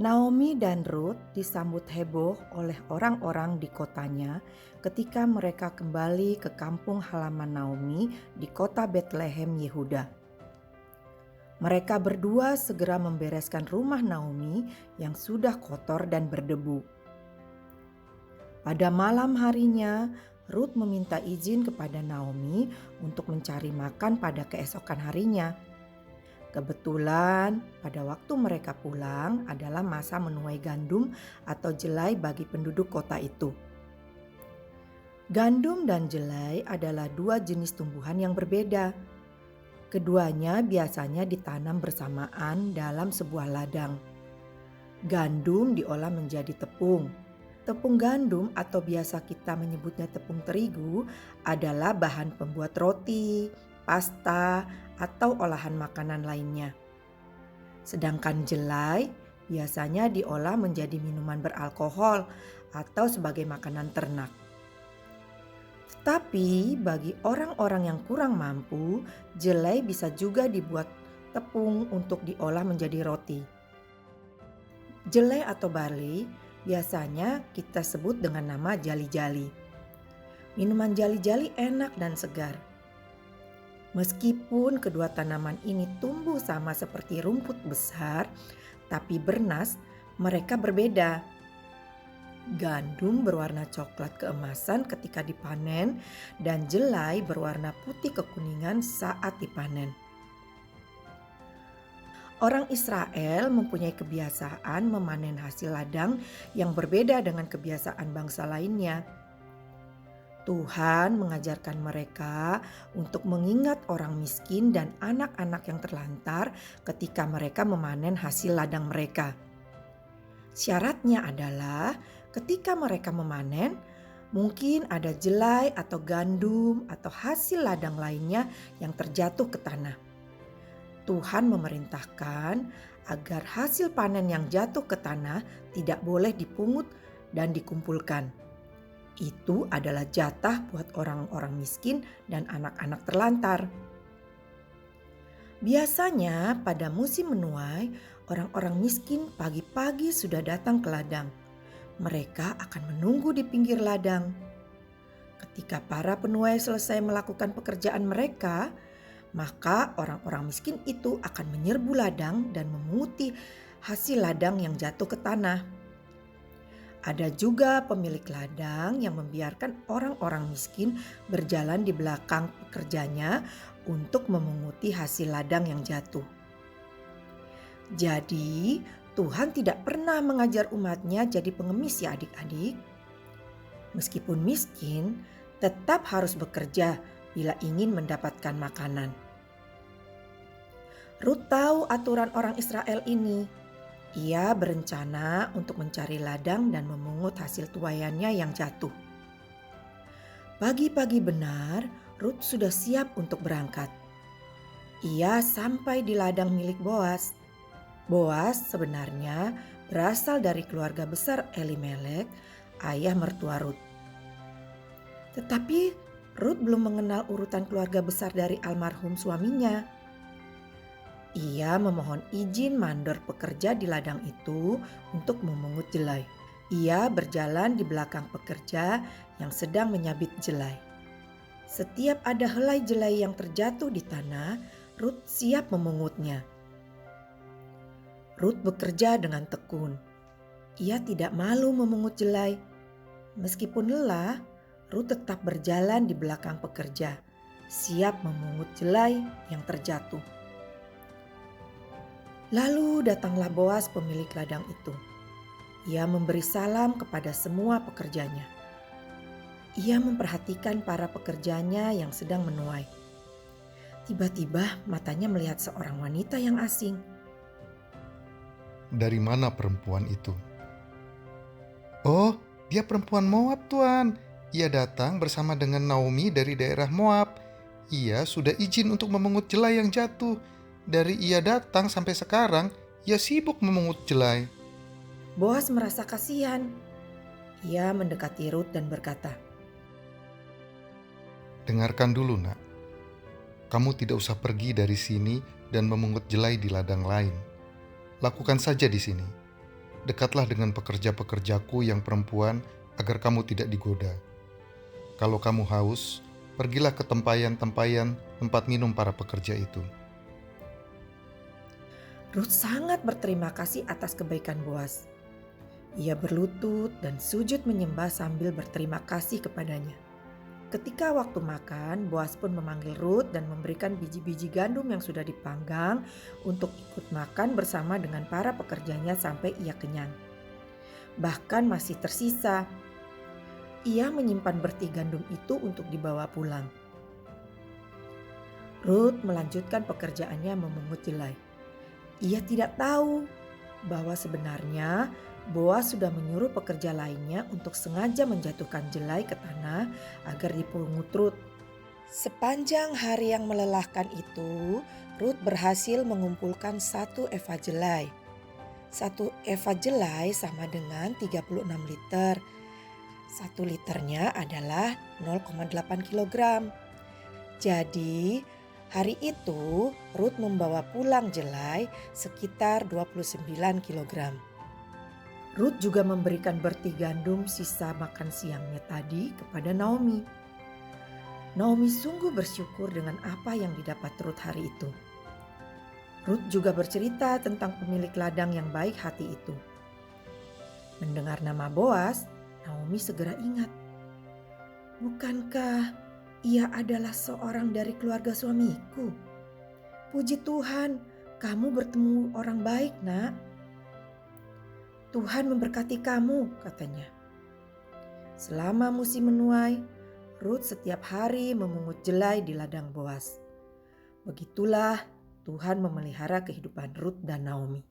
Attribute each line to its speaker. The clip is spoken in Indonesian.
Speaker 1: Naomi dan Ruth disambut heboh oleh orang-orang di kotanya ketika mereka kembali ke kampung halaman Naomi di kota Betlehem, Yehuda. Mereka berdua segera membereskan rumah Naomi yang sudah kotor dan berdebu. Pada malam harinya, Ruth meminta izin kepada Naomi untuk mencari makan pada keesokan harinya. Kebetulan pada waktu mereka pulang adalah masa menuai gandum atau jelai bagi penduduk kota itu. Gandum dan jelai adalah dua jenis tumbuhan yang berbeda. Keduanya biasanya ditanam bersamaan dalam sebuah ladang. Gandum diolah menjadi tepung. Tepung gandum atau biasa kita menyebutnya tepung terigu adalah bahan pembuat roti, pasta, atau olahan makanan lainnya. Sedangkan jelai biasanya diolah menjadi minuman beralkohol atau sebagai makanan ternak. Tetapi bagi orang-orang yang kurang mampu, jelai bisa juga dibuat tepung untuk diolah menjadi roti. Jelai atau barley biasanya kita sebut dengan nama jali-jali. Minuman jali-jali enak dan segar. Meskipun kedua tanaman ini tumbuh sama seperti rumput besar, tapi bernas mereka berbeda. Gandum berwarna coklat keemasan ketika dipanen dan jelai berwarna putih kekuningan saat dipanen. Orang Israel mempunyai kebiasaan memanen hasil ladang yang berbeda dengan kebiasaan bangsa lainnya. Tuhan mengajarkan mereka untuk mengingat orang miskin dan anak-anak yang terlantar ketika mereka memanen hasil ladang mereka. Syaratnya adalah ketika mereka memanen, mungkin ada jelai atau gandum atau hasil ladang lainnya yang terjatuh ke tanah. Tuhan memerintahkan agar hasil panen yang jatuh ke tanah tidak boleh dipungut dan dikumpulkan. Itu adalah jatah buat orang-orang miskin dan anak-anak terlantar. Biasanya pada musim menuai, orang-orang miskin pagi-pagi sudah datang ke ladang. Mereka akan menunggu di pinggir ladang. Ketika para penuai selesai melakukan pekerjaan mereka, maka orang-orang miskin itu akan menyerbu ladang dan memunguti hasil ladang yang jatuh ke tanah. Ada juga pemilik ladang yang membiarkan orang-orang miskin berjalan di belakang pekerjanya untuk memunguti hasil ladang yang jatuh. Jadi, Tuhan tidak pernah mengajar umatnya jadi pengemis ya adik-adik. Meskipun miskin, tetap harus bekerja bila ingin mendapatkan makanan. Ruth tahu aturan orang Israel ini. Ia berencana untuk mencari ladang dan memungut hasil tuaiannya yang jatuh. Pagi-pagi benar, Ruth sudah siap untuk berangkat. Ia sampai di ladang milik Boas. Boas sebenarnya berasal dari keluarga besar Elimelek, ayah mertua Ruth. Tetapi Ruth belum mengenal urutan keluarga besar dari almarhum suaminya. Ia memohon izin mandor pekerja di ladang itu untuk memungut jelai. Ia berjalan di belakang pekerja yang sedang menyabit jelai. Setiap ada helai jelai yang terjatuh di tanah, Ruth siap memungutnya. Ruth bekerja dengan tekun. Ia tidak malu memungut jelai. Meskipun lelah, Ruth tetap berjalan di belakang pekerja, siap memungut jelai yang terjatuh. Lalu datanglah Boas pemilik ladang itu. Ia memberi salam kepada semua pekerjanya. Ia memperhatikan para pekerjanya yang sedang menuai. Tiba-tiba matanya melihat seorang wanita yang asing.
Speaker 2: Dari mana perempuan itu? Oh, dia perempuan Moab, Tuan. Ia datang bersama dengan Naomi dari daerah Moab. Ia sudah izin untuk memungut jelai yang jatuh. Dari ia datang sampai sekarang, ia sibuk memungut jelai.
Speaker 1: Boas merasa kasihan. Ia mendekati Ruth dan berkata,
Speaker 2: Dengarkan dulu, nak. Kamu tidak usah pergi dari sini dan memungut jelai di ladang lain. Lakukan saja di sini. dekatlah dengan pekerja-pekerjaku yang perempuan agar kamu tidak digoda. Kalau kamu haus, pergilah ke tempayan-tempayan tempat minum para pekerja itu."
Speaker 1: Ruth sangat berterima kasih atas kebaikan Boas. Ia berlutut dan sujud menyembah sambil berterima kasih kepadanya. Ketika waktu makan, Boas pun memanggil Ruth dan memberikan biji-biji gandum yang sudah dipanggang untuk ikut makan bersama dengan para pekerjanya sampai ia kenyang. Bahkan masih tersisa. Ia menyimpan berti gandum itu untuk dibawa pulang. Ruth melanjutkan pekerjaannya memungut jelai. Ia tidak tahu bahwa sebenarnya Boas sudah menyuruh pekerja lainnya untuk sengaja menjatuhkan jelai ke tanah agar dipungut Ruth. Sepanjang hari yang melelahkan itu, Ruth berhasil mengumpulkan 1 eva jelai. 1 eva jelai sama dengan 36 liter. 1 liternya adalah 0,8 kilogram. Jadi, hari itu Ruth membawa pulang jelai sekitar 29 kilogram. Ruth juga memberikan berti gandum sisa makan siangnya tadi kepada Naomi. Naomi sungguh bersyukur dengan apa yang didapat Ruth hari itu. Ruth juga bercerita tentang pemilik ladang yang baik hati itu. Mendengar nama Boas, Naomi segera ingat. Bukankah ia adalah seorang dari keluarga suamiku? Puji Tuhan, kamu bertemu orang baik, Nak. Tuhan memberkati kamu, katanya. Selama musim menuai, Ruth setiap hari memungut jelai di ladang Boas. Begitulah Tuhan memelihara kehidupan Ruth dan Naomi.